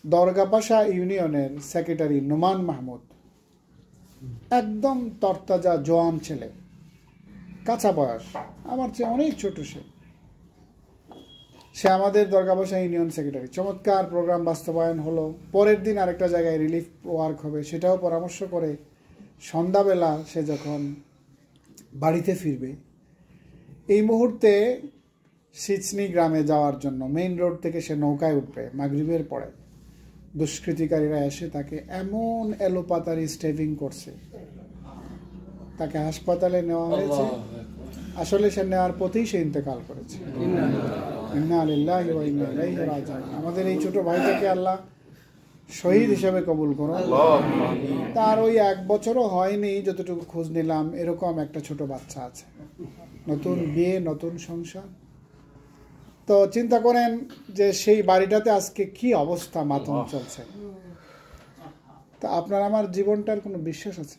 দরগাপাশা ইউনিয়নের সেক্রেটারি নোমান মাহমুদ, একদম তরতাজা জোয়ান ছেলে, কাঁচা বয়স, আমার চেয়ে অনেক ছোট। সে আমাদের দরগাপাশা ইউনিয়ন সেক্রেটারি। চমৎকার প্রোগ্রাম বাস্তবায়ন হলো। পরের দিন আরেকটা জায়গায় রিলিফ ওয়ার্ক হবে, সেটাও পরামর্শ করে সন্ধ্যাবেলা সে যখন বাড়িতে ফিরবে, এই মুহূর্তে সিচনি গ্রামে যাওয়ার জন্য মেইন রোড থেকে সে নৌকায় উঠবে মাগরিবের পরে। দুষ্কৃতিকারীরা এসে তাকে এমন এলোপাতারি স্টেভিং করছে, তাকে হাসপাতালে নেওয়া হয়েছে। আসলে সে নেওয়ার পথেই সে ইন্তেকাল করেছে। ইন্না লিল্লাহি ওয়া ইন্না ইলাইহি রাজিউন। আমাদের এই ছোট ভাইটাকে আল্লাহ শহীদ হিসেবে কবুল করুন। তার ওই 1 বছরও হয়নি, যতটুকু খোঁজ নিলাম, এরকম একটা ছোট বাচ্চা আছে, নতুন বিয়ে, নতুন সংসার। তো চিন্তা করেন যে সেই বাড়িটাতে আজকে কি অবস্থা, মাতম চলছে। তা আপনার আমার জীবনটার কোনো বিশ্বাস আছে?